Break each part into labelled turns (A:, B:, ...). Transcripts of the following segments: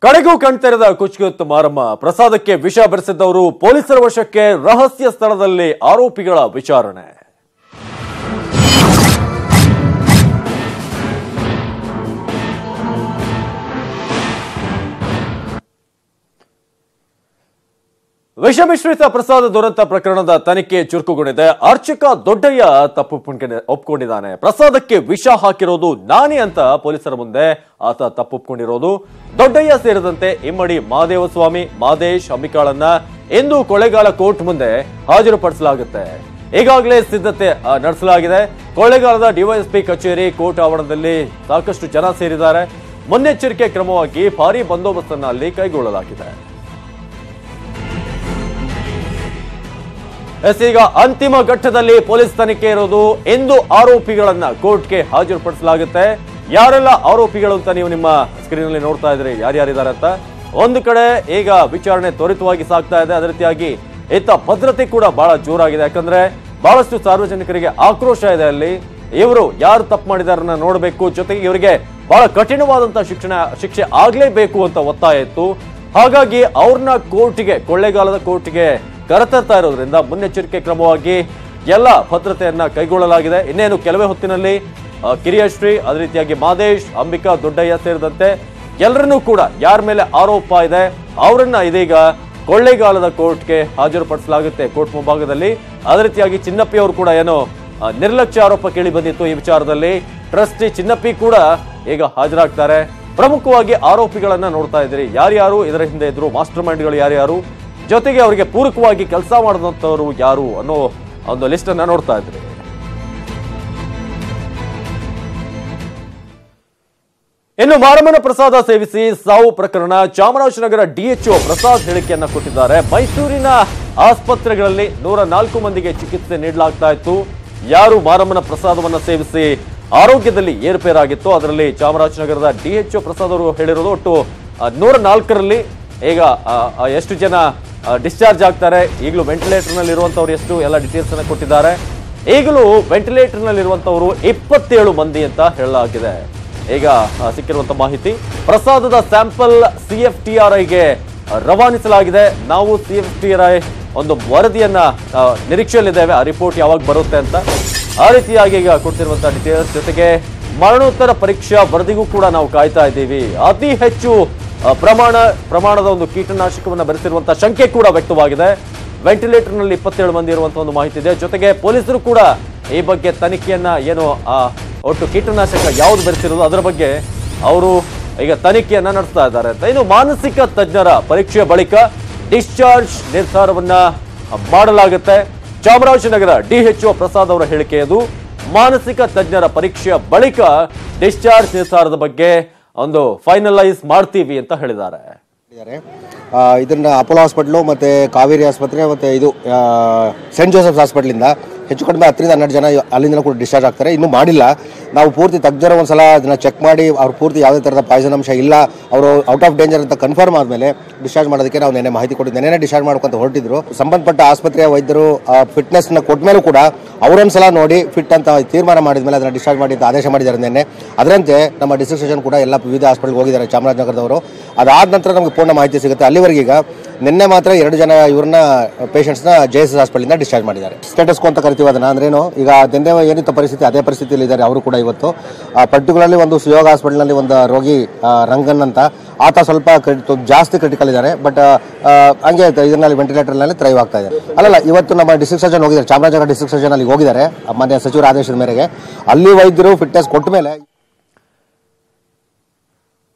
A: ಕಡೆಗೂ ಕಣ್ತೆರೆದ ಕುಚ್ಕುತ್ ಮಾರಮ್ಮ ಪ್ರಸಾದಕ್ಕೆ ವಿಷ ಬೆರೆಸಿದ್ದವರು ಪೊಲೀಸರ ವಶಕ್ಕೆ ರಹಸ್ಯ ಸ್ಥಳದಲ್ಲಿ ಆರೋಪಿಗಳ ವಿಚಾರಣೆ. ವಿಷ ಮಿಶ್ರಿತ ಪ್ರಸಾದ ದುರಂತ ಪ್ರಕರಣದ ತನಿಖೆ ಚುರುಕುಗೊಂಡಿದೆ. ಅರ್ಚಕ ದೊಡ್ಡಯ್ಯ ತಪ್ಪು ಒಪ್ಕೊಂಡಿದ್ದಾನೆ. ಪ್ರಸಾದಕ್ಕೆ ವಿಷ ಹಾಕಿರೋದು ನಾನೇ ಅಂತ ಪೊಲೀಸರ ಮುಂದೆ ಆತ ತಪ್ಪೊಪ್ಕೊಂಡಿರೋದು. ದೊಡ್ಡಯ್ಯ ಸೇರಿದಂತೆ ಇಮ್ಮಡಿ ಮಹಾದೇವಸ್ವಾಮಿ, ಮಾದೇಶ್, ಅಂಬಿಕಾಳನ್ನ ಇಂದು ಕೊಳ್ಳೇಗಾಲ ಕೋರ್ಟ್ ಮುಂದೆ ಹಾಜರುಪಡಿಸಲಾಗುತ್ತೆ. ಈಗಾಗಲೇ ಸಿದ್ಧತೆ ನಡೆಸಲಾಗಿದೆ. ಕೊಳ್ಳೇಗಾಲದ ಡಿವೈಎಸ್ಪಿ ಕಚೇರಿ ಕೋರ್ಟ್ ಆವರಣದಲ್ಲಿ ಸಾಕಷ್ಟು ಜನ ಸೇರಿದ್ದಾರೆ. ಮುನ್ನೆಚ್ಚರಿಕೆ ಕ್ರಮವಾಗಿ ಭಾರೀ ಬಂದೋಬಸ್ತನ್ನು ಅಲ್ಲಿ ಕೈಗೊಳ್ಳಲಾಗಿದೆ. ಈಗ ಅಂತಿಮ ಘಟ್ಟದಲ್ಲಿ ಪೊಲೀಸ್ ತನಿಖೆ ಇರೋದು. ಇಂದು ಆರೋಪಿಗಳನ್ನ ಕೋರ್ಟ್ಗೆ ಹಾಜರುಪಡಿಸಲಾಗುತ್ತೆ. ಯಾರೆಲ್ಲ ಆರೋಪಿಗಳು ಅಂತ ನೀವು ನಿಮ್ಮ ಸ್ಕ್ರೀನ್ ಅಲ್ಲಿ ನೋಡ್ತಾ ಇದ್ರಿ, ಯಾರ್ಯಾರಿದ್ದಾರೆ ಅಂತ. ಒಂದು ಕಡೆ ಈಗ ವಿಚಾರಣೆ ತ್ವರಿತವಾಗಿ ಸಾಗ್ತಾ ಇದೆ. ಅದೇ ರೀತಿಯಾಗಿ ಇತ್ತ ಭದ್ರತೆ ಕೂಡ ಬಹಳ ಜೋರಾಗಿದೆ. ಯಾಕಂದ್ರೆ ಬಹಳಷ್ಟು ಸಾರ್ವಜನಿಕರಿಗೆ ಆಕ್ರೋಶ ಇದೆ. ಅಲ್ಲಿ ಇವರು ಯಾರು ತಪ್ಪು ಮಾಡಿದಾರನ್ನ ನೋಡಬೇಕು, ಜೊತೆಗೆ ಇವರಿಗೆ ಬಹಳ ಕಠಿಣವಾದಂತಹ ಶಿಕ್ಷೆ ಆಗ್ಲೇಬೇಕು ಅಂತ ಒತ್ತಾಯ ಇತ್ತು. ಹಾಗಾಗಿ ಅವ್ರನ್ನ ಕೋರ್ಟ್ಗೆ, ಕೊಳ್ಳೇಗಾಲದ ಕೋರ್ಟ್ಗೆ ಕರೆತರ್ತಾ ಇರೋದ್ರಿಂದ ಮುನ್ನೆಚ್ಚರಿಕೆ ಕ್ರಮವಾಗಿ ಎಲ್ಲ ಭದ್ರತೆಯನ್ನ ಕೈಗೊಳ್ಳಲಾಗಿದೆ. ಇನ್ನೇನು ಕೆಲವೇ ಹೊತ್ತಿನಲ್ಲಿ ಕಿರಿಯಶ್ರೀ, ಅದೇ ರೀತಿಯಾಗಿ ಮಾದೇಶ್, ಅಂಬಿಕಾ, ದೊಡ್ಡಯ್ಯ ಸೇರಿದಂತೆ ಎಲ್ಲರನ್ನೂ ಕೂಡ ಯಾರ ಮೇಲೆ ಆರೋಪ ಇದೆ ಅವರನ್ನ ಇದೀಗ ಕೊಳ್ಳೇಗಾಲದ ಕೋರ್ಟ್ಗೆ ಹಾಜರುಪಡಿಸಲಾಗುತ್ತೆ ಕೋರ್ಟ್ ಮುಂಭಾಗದಲ್ಲಿ. ಅದೇ ರೀತಿಯಾಗಿ ಚಿನ್ನಪ್ಪಿ ಅವರು ಕೂಡ ಏನೋ ನಿರ್ಲಕ್ಷ್ಯ ಆರೋಪ ಕೇಳಿ ಬಂದಿತ್ತು ಈ ವಿಚಾರದಲ್ಲಿ. ಟ್ರಸ್ಟಿ ಚಿನ್ನಪ್ಪಿ ಕೂಡ ಈಗ ಹಾಜರಾಗ್ತಾರೆ. ಪ್ರಮುಖವಾಗಿ ಆರೋಪಿಗಳನ್ನ ನೋಡ್ತಾ ಇದ್ದೀರಿ, ಯಾರ್ಯಾರು ಇದರ ಹಿಂದೆ ಇದ್ರು, ಮಾಸ್ಟರ್ ಮೈಂಡ್ಗಳು ಯಾರ್ಯಾರು, ಜೊತೆಗೆ ಅವರಿಗೆ ಪೂರಕವಾಗಿ ಕೆಲಸ ಮಾಡಿದಂಥವ್ರು ಯಾರು ಅನ್ನೋ ಒಂದು ಲಿಸ್ಟ್ ಅನ್ನ ನೋಡ್ತಾ ಇದ್ರಿ. ಇನ್ನು ಮಾರಮ್ಮನ ಪ್ರಸಾದ ಸೇವಿಸಿ ಸಾವು ಪ್ರಕರಣ. ಚಾಮರಾಜನಗರ ಡಿಎಚ್ಒ ಪ್ರಸಾದ್ ಹೇಳಿಕೆಯನ್ನ ಕೊಟ್ಟಿದ್ದಾರೆ. ಮೈಸೂರಿನ ಆಸ್ಪತ್ರೆಗಳಲ್ಲಿ 104 ಮಂದಿಗೆ ಚಿಕಿತ್ಸೆ ನೀಡಲಾಗ್ತಾ ಇತ್ತು. ಯಾರು ಮಾರಮ್ಮನ ಪ್ರಸಾದವನ್ನ ಸೇವಿಸಿ ಆರೋಗ್ಯದಲ್ಲಿ ಏರುಪೇರಾಗಿತ್ತು, ಅದರಲ್ಲಿ ಚಾಮರಾಜನಗರದ ಡಿಎಚ್ಒ ಪ್ರಸಾದ್ ಅವರು ಹೇಳಿರೋದು ಒಟ್ಟು 104ರಲ್ಲಿ ಈಗ ಎಷ್ಟು ಜನ ಡಿಸ್ಚಾರ್ಜ್ ಆಗ್ತಾರೆ, ಈಗಲೂ ವೆಂಟಿಲೇಟರ್ ನಲ್ಲಿ ಇರುವಂತವ್ರು ಎಷ್ಟು, ಎಲ್ಲ ಡೀಟೇಲ್ಸ್ ಅನ್ನ ಕೊಟ್ಟಿದ್ದಾರೆ. ಈಗಲೂ ವೆಂಟಿಲೇಟರ್ ನಲ್ಲಿ ಇರುವಂತವರು 27 ಮಂದಿ ಅಂತ ಹೇಳಲಾಗಿದೆ. ಈಗ ಸಿಕ್ಕಿರುವಂತಹ ಮಾಹಿತಿ, ಪ್ರಸಾದದ ಸ್ಯಾಂಪಲ್ CFTRIಗೆ ರವಾನಿಸಲಾಗಿದೆ. ನಾವು CFTRI ಒಂದು ವರದಿಯನ್ನ ನಿರೀಕ್ಷೆಯಲ್ಲಿದ್ದೇವೆ, ಆ ರಿಪೋರ್ಟ್ ಯಾವಾಗ ಬರುತ್ತೆ ಅಂತ. ಆ ರೀತಿಯಾಗಿ ಈಗ ಕೊಡ್ತಿರುವಂತಹ ಡೀಟೇಲ್ಸ್ ಜೊತೆಗೆ ಮರಣೋತ್ತರ ಪರೀಕ್ಷಾ ವರದಿಗೂ ಕೂಡ ನಾವು ಕಾಯ್ತಾ ಇದ್ದೀವಿ. ಅತಿ ಹೆಚ್ಚು ಪ್ರಮಾಣದ ಒಂದು ಕೀಟನಾಶಕವನ್ನು ಬೆರೆಸಿರುವಂತಹ ಶಂಕೆ ಕೂಡ ವ್ಯಕ್ತವಾಗಿದೆ. ವೆಂಟಿಲೇಟರ್ ನಲ್ಲಿ 27 ಮಂದಿ ಇರುವಂತಹ ಒಂದು ಮಾಹಿತಿ ಇದೆ. ಜೊತೆಗೆ ಪೊಲೀಸರು ಕೂಡ ಈ ಬಗ್ಗೆ ತನಿಖೆಯನ್ನ ಏನು ಒಟ್ಟು ಕೀಟನಾಶಕ ಯಾವ್ದು ಬೆರೆಸಿರೋದು ಅದರ ಬಗ್ಗೆ ಅವರು ಈಗ ತನಿಖೆಯನ್ನ ನಡೆಸ್ತಾ ಇದ್ದಾರೆ ಅಂತ. ಇನ್ನು ಮಾನಸಿಕ ತಜ್ಞರ ಪರೀಕ್ಷೆಯ ಬಳಿಕ ಡಿಸ್ಚಾರ್ಜ್ ನಿರ್ಧಾರವನ್ನ ಮಾಡಲಾಗುತ್ತೆ. ಚಾಮರಾಜನಗರ ಡಿಎಚ್ಒ ಪ್ರಸಾದ್ ಅವರ ಹೇಳಿಕೆಯದು. ಮಾನಸಿಕ ತಜ್ಞರ ಪರೀಕ್ಷೆಯ ಬಳಿಕ ಡಿಸ್ಚಾರ್ಜ್ ನಿರ್ಧಾರದ ಬಗ್ಗೆ ಒಂದು ಫೈನಲೈಸ್ ಮಾಡ್ತೀವಿ ಅಂತ ಹೇಳಿದ್ದಾರೆ.
B: ಇದನ್ನ ಅಪೋಲೋ ಹಾಸ್ಪಿಟಲ್ ಮತ್ತೆ ಕಾವೇರಿ ಆಸ್ಪತ್ರೆ ಮತ್ತೆ ಇದು ಸೆಂಟ್ ಜೋಸೆಫ್ಸ್ ಹಾಸ್ಪಿಟಲಿಂದ ಹೆಚ್ಚು ಕಡಿಮೆ 10 ರಿಂದ 12 ಜನ ಅಲ್ಲಿಂದ ಕೂಡ ಡಿಸ್ಚಾರ್ಜ್ ಆಗ್ತಾರೆ. ಇನ್ನೂ ಮಾಡಿಲ್ಲ. ನಾವು ಪೂರ್ತಿ ತಜ್ಞರ ಒಂದ್ಸಲ ಅದನ್ನ ಚೆಕ್ ಮಾಡಿ ಅವ್ರು ಪೂರ್ತಿ ಯಾವುದೇ ಥರದ ಪಾಯ್ಸನ್ ಅಂಶ ಇಲ್ಲ, ಅವರು ಔಟ್ ಆಫ್ ಡೇಂಜರ್ ಅಂತ ಕನ್ಫರ್ಮ್ ಆದಮೇಲೆ ಡಿಸ್ಚಾರ್ಜ್ ಮಾಡೋದಕ್ಕೆ ನಾವು ನೆನೆ ಮಾಹಿತಿ ಕೊಟ್ಟಿದ್ದು. ನೆನೆ ಡಿಸ್ಚಾರ್ಜ್ ಮಾಡ್ಕೊಂತ ಹೊರಟಿದ್ರು. ಸಂಬಂಧಪಟ್ಟ ಆಸ್ಪತ್ರೆಯ ವೈದ್ಯರು ಫಿಟ್ನೆಸ್ನ ಕೊಟ್ಟ ಮೇಲೂ ಕೂಡ ಅವರೊಂದ್ಸಲ ನೋಡಿ ಫಿಟ್ ಅಂತ ತೀರ್ಮಾನ ಮಾಡಿದ್ಮೇಲೆ ಅದನ್ನ ಡಿಸ್ಚಾರ್ಜ್ ಮಾಡಿ ಅಂತ ಆದೇಶ ಮಾಡಿದ್ದಾರೆ ನೆನ್ನೆ. ಅದರಂತೆ ನಮ್ಮ ಡಿಸ್ಟ್ರಿಕ್ಟ್ ಸರ್ಜನ್ ಕೂಡ ಎಲ್ಲ ವಿವಿಧ ಹಾಸ್ಪಿಟಲ್ಗೆ ಹೋಗಿದ್ದಾರೆ ಚಾಮರಾಜನಗರದವರು. ಅದಾದ ನಂತರ ನಮಗೆ ಪೂರ್ಣ ಮಾಹಿತಿ ಸಿಗುತ್ತೆ. ಅಲ್ಲಿವರೆಗೆ ಈಗ ನಿನ್ನೆ ಮಾತ್ರ 2 ಜನ ಇವ್ರನ್ನ ಪೇಷಂಟ್ಸ್ನ JSS ಹಾಸ್ಪಿಟಲಿಂದ ಡಿಸ್ಚಾರ್ಜ್ ಮಾಡಿದ್ದಾರೆ. ಸ್ಟೇಟಸ್ ಅಂತ ಕರಿತೀವಿ ಅದನ್ನ. ಅಂದ್ರೇನು, ಈಗ ನಿನ್ನೆ ಏನಿತ್ತು ಪರಿಸ್ಥಿತಿ ಅದೇ ಪರಿಸ್ಥಿತಿಯಲ್ಲಿ ಇದ್ದಾರೆ ಅವರು ಕೂಡ ಇವತ್ತು. ಪರ್ಟಿಕ್ಯುಲರ್ಲಿ ಒಂದು ಸುಯೋಗ ಹಾಸ್ಪಿಟಲ್ನಲ್ಲಿ ಒಂದು ರೋಗಿ ರಂಗನ್ ಅಂತ, ಆತ ಸ್ವಲ್ಪ ಜಾಸ್ತಿ ಕ್ರಿಟಿಕಲ್ ಇದ್ದಾರೆ. ಬಟ್ ಹಂಗೆ ಇದರಲ್ಲಿ ವೆಂಟಿಲೇಟರ್ನಲ್ಲಿ ಥ್ರೈವ್ ಆಗ್ತಾ ಇದೆ. ಅಲ್ಲಲ್ಲ, ಇವತ್ತು ನಮ್ಮ ಡಿಸ್ಟ್ರಿಕ್ಟ್ ಸರ್ಜನ್ ಹೋಗಿದ್ದಾರೆ, ಚಾಮರಾಜನಗರ ಡಿಸ್ಟ್ರಿಕ್ಟ್ ಸರ್ಜನ್ ಅಲ್ಲಿ ಹೋಗಿದ್ದಾರೆ ಮಾನ್ಯ ಸಚಿವರ ಆದೇಶದ ಮೇರೆಗೆ. ಅಲ್ಲಿ ವೈದ್ಯರು ಫಿಟ್ನೆಸ್ ಕೊಟ್ಟ ಮೇಲೆ.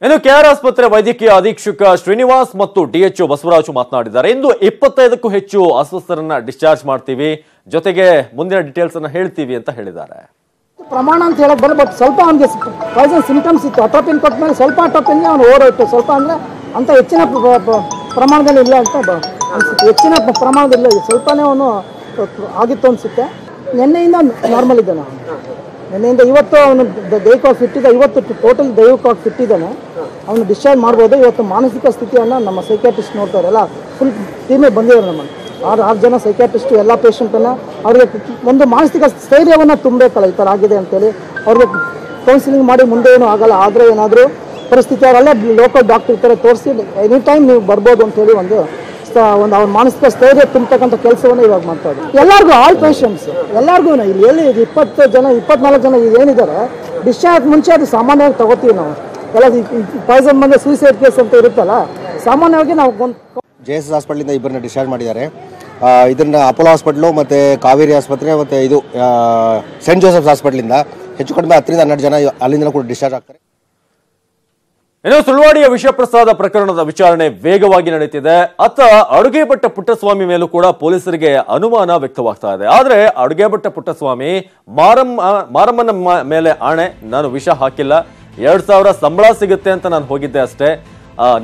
A: ಇನ್ನು ಕೆಆರ್ ಆಸ್ಪತ್ರೆ ವೈದ್ಯಕೀಯ ಅಧೀಕ್ಷಕ ಶ್ರೀನಿವಾಸ್ ಮತ್ತು ಡಿಎಚ್ಒ ಬಸವರಾಜು ಮಾತನಾಡಿದ್ದಾರೆ. ಇಂದು 25ಕ್ಕೂ ಹೆಚ್ಚು ಅಸ್ವಸ್ಥರನ್ನ ಡಿಸ್ಚಾರ್ಜ್ ಮಾಡ್ತೀವಿ, ಜೊತೆಗೆ ಮುಂದಿನ ಡೀಟೇಲ್ಸ್ ಅನ್ನ ಹೇಳ್ತೀವಿ ಅಂತ ಹೇಳಿದ್ದಾರೆ.
C: ಪ್ರಮಾಣ ಅಂತ ಹೇಳಕ್ ಬರಲ್ಲ, ಬಟ್ ಸ್ವಲ್ಪ ಅವನಿಗೆ ಪಾಯ್ಸನ್ ಸಿಂಪ್ಟಮ್ಸ್ ಇತ್ತು. ಅಟ್ರೋಪಿನ್ ಕೊಟ್ಟ ಮೇಲೆ ಸ್ವಲ್ಪ ಅಟ್ರೋಪಿನ್ಗೆ ಅವನು ಓಡೋಯ್ತು. ಸ್ವಲ್ಪ ಅಂದರೆ ಅಂತ ಹೆಚ್ಚಿನ ಪ್ರಮಾಣದಲ್ಲಿ ಇಲ್ಲ ಅಂತ ಅನಿಸುತ್ತೆ. ಹೆಚ್ಚಿನ ಪ್ರಮಾಣದಲ್ಲಿ ಸ್ವಲ್ಪನೇ ಅವನು ಆಗಿತ್ತು ಅನಿಸುತ್ತೆ. ನಿನ್ನೆಯಿಂದ ನಾರ್ಮಲ್ ಇದ್ದಾನೆ. ನಿನ್ನೆಯಿಂದ ಇವತ್ತು ಅವನು ದೈಹಿಕವಾಗಿ ಫಿಟ್ ಇದೆ. ಇವತ್ತು ಟೋಟಲ್ ದೈಹಿಕವಾಗಿ ಫಿಟ್ ಇದ್ದಾನೆ. ಅವನು ಡಿಸ್ಚಾರ್ಜ್ ಮಾಡ್ಬೋದು. ಇವತ್ತು ಮಾನಸಿಕ ಸ್ಥಿತಿಯನ್ನು ನಮ್ಮ ಸೈಕ್ಯಾಟ್ರಿಸ್ಟ್ ನೋಡ್ತಾರೆ. ಎಲ್ಲ ಫುಲ್ ಟೀಮೇ ಬಂದಿದ್ದಾರೆ. ನಮ್ಮನ್ನು 6 ಜನ ಸೈಕ್ಯಾಟ್ರಿಸ್ಟು ಎಲ್ಲ ಪೇಷಂಟನ್ನು ಅವ್ರಿಗೆ ಒಂದು ಮಾನಸಿಕ ಸ್ಥೈರ್ಯವನ್ನು ತುಂಬಬೇಕಲ್ಲ, ಈ ಥರ ಆಗಿದೆ ಅಂತೇಳಿ ಅವ್ರಿಗೆ ಕೌನ್ಸಿಲಿಂಗ್ ಮಾಡಿ ಮುಂದೆ ಏನೂ ಆಗಲ್ಲ. ಆದರೆ ಏನಾದರೂ ಪರಿಸ್ಥಿತಿ ಅವರಲ್ಲೇ ಲೋಕಲ್ ಡಾಕ್ಟರ್ ಇರ್ತಾರೆ, ತೋರಿಸಿ ಎನಿ ಟೈಮ್ ನೀವು ಬರ್ಬೋದು ಅಂತೇಳಿ ಒಂದು ಅವ್ರ ಮಾನಸಿಕ ಸ್ಥೈರ್ಯ ತುಂಬತಕ್ಕಂಥ ಕೆಲಸವನ್ನು ಇವಾಗ ಮಾಡ್ತಾ ಇದ್ದಾರೆ. ಎಲ್ಲರಿಗೂ ಆಲ್ ಪೇಷಂಟ್ಸ್ ಎಲ್ಲರಿಗೂ ಇಲ್ಲಿ ಎಲ್ಲಿ 20 ಜನ 24 ಜನ ಏನಿದ್ದಾರೆ ಡಿಸ್ಚಾರ್ಜ್ ಮುಂಚೆ ಅದು ಸಾಮಾನ್ಯವಾಗಿ ತಗೋತೀವಿ ನಾವು. ಎಲ್ಲ ಪಾಯ್ಸನ್ ಬಂದರೆ ಸೂಸೈಡ್ ಕೇಸ್ ಅಂತ ಇರುತ್ತಲ್ಲ, ಸಾಮಾನ್ಯವಾಗಿ ನಾವು
B: JSS ಹಾಸ್ಪಿಟ್ಲಿಂದ ಇಬ್ಬರನ್ನ ಡಿಸ್ಚಾರ್ಜ್ ಮಾಡಿದ್ದಾರೆ. ಇದನ್ನ ಅಪೋಲೋ ಹಾಸ್ಪಿಟ್ಲು ಮತ್ತು ಕಾವೇರಿ ಆಸ್ಪತ್ರೆ ಮತ್ತು ಇದು ಸೆಂಟ್ ಜೋಸೆಫ್ಸ್ ಹಾಸ್ಪಿಟ್ಲಿಂದ ಹೆಚ್ಚು ಕಡಿಮೆ 10 ರಿಂದ 12 ಜನ ಅಲ್ಲಿಂದ ಕೂಡ ಡಿಸ್ಚಾರ್ಜ್ ಆಗ್ತಾರೆ.
A: ಇನ್ನು ಸುಳ್ವಾಡಿಯ ವಿಷಪ್ರಸಾದ ಪ್ರಕರಣದ ವಿಚಾರಣೆ ವೇಗವಾಗಿ ನಡೀತಿದೆ. ಅತ್ತ ಅಡುಗೆ ಭಟ್ಟ ಪುಟ್ಟಸ್ವಾಮಿ ಮೇಲೂ ಕೂಡ ಪೊಲೀಸರಿಗೆ ಅನುಮಾನ ವ್ಯಕ್ತವಾಗ್ತಾ ಇದೆ. ಆದ್ರೆ ಅಡುಗೆ ಭಟ್ಟ ಪುಟ್ಟಸ್ವಾಮಿ ಮಾರಮ್ಮನ ಮೇಲೆ ಆಣೆ, ನಾನು ವಿಷ ಹಾಕಿಲ್ಲ, 2000 ಸಂಬಳ ಸಿಗುತ್ತೆ ಅಂತ ನಾನು ಹೋಗಿದ್ದೆ ಅಷ್ಟೇ,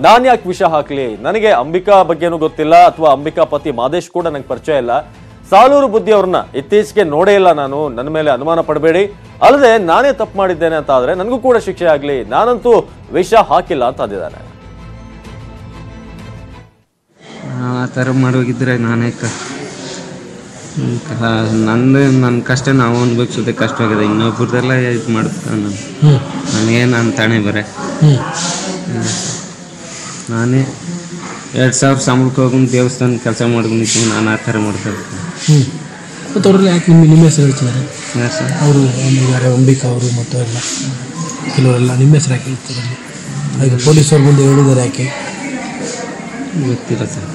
A: ನಾನು ಯಾಕೆ ವಿಷ ಹಾಕ್ಲಿ, ನನಗೆ ಅಂಬಿಕಾ ಬಗ್ಗೆನೂ ಗೊತ್ತಿಲ್ಲ, ಅಥವಾ ಅಂಬಿಕಾ ಪತಿ ಮಾದೇಶ್ ಕೂಡ ನಂಗೆ ಪರಿಚಯ ಇಲ್ಲ, ಸಾಲೂರು ಬುದ್ಧಿ ಅವ್ರನ್ನ ಇತ್ತೀಚೆಗೆ ನೋಡೇ ಇಲ್ಲ ನಾನು, ನನ್ನ ಮೇಲೆ ಅನುಮಾನ ಪಡಬೇಡಿ, ಅಲ್ಲದೆ ನಾನೇ ತಪ್ಪು ಮಾಡಿದ್ದೇನೆ ಅಂತ ಆದ್ರೆ ನನಗೂ ಕೂಡ ಶಿಕ್ಷೆ ಆಗ್ಲಿ, ನಾನಂತೂ ವಿಷ ಹಾಕಿಲ್ಲ ಅಂತ ಅಂದಿದ್ದಾನೆ.
D: ಆ ಥರ ಮಾಡೋಗಿದ್ರೆ ನಾನೇ ನನ್ನ ಕಷ್ಟ ನಾವು ಅನ್ಭವಿಸೋದೇ ಕಷ್ಟವಾಗಿದೆ, ಇನ್ನೊಬ್ಬರದೆಲ್ಲ ಇದು ಮಾಡ್ತಾನೆ ನನಗೇನು ತಾಣೆ ಬರೇ ನಾನೇ 2000 ಸಂಬಳಕ್ಕೆ ಹೋಗಿ ದೇವಸ್ಥಾನ ಕೆಲಸ ಮಾಡ್ಕೊಂಡಿದ್ದೀನಿ, ನಾನು ಆ ಥರ ಮಾಡ್ತಾ ಇರ್ತೀನಿ.
E: ಮತ್ತು ಅವರೆಲ್ಲ ಯಾಕೆ ನಿಮ್ಮ ಹೆಸರು ಹೇಳ್ತಿದ್ದಾರೆ? ಅವರು ಯಾರು ಅಂಬಿಕಾ ಅವರು ಮತ್ತು ಎಲ್ಲ ಕೆಲವರೆಲ್ಲ ನಿಮ್ಮ ಹೆಸರು ಯಾಕೆ ಹೇಳ್ತಾರೆ? ಹಾಗೆ ಪೊಲೀಸವ್ರ ಮುಂದೆ ಹೇಳಿದ್ದಾರೆ ಯಾಕೆ
D: ಗೊತ್ತಿಲ್ಲ ಸರ್.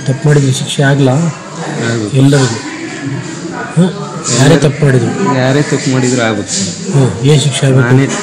E: ತಪ್ಪು ಮಾಡಿದ್ರೆ ಶಿಕ್ಷೆ ಆಗಲ್ಲ ಎಲ್ಲರಿಗೂ. ಯಾರೇ ತಪ್ಪು ಮಾಡಿದ್ರು
D: ಯಾರೇ ತಪ್ಪು ಮಾಡಿದ್ರು ಆಗುತ್ತೆ.
E: ಏನು ಶಿಕ್ಷೆ ಆಗಬೇಕು?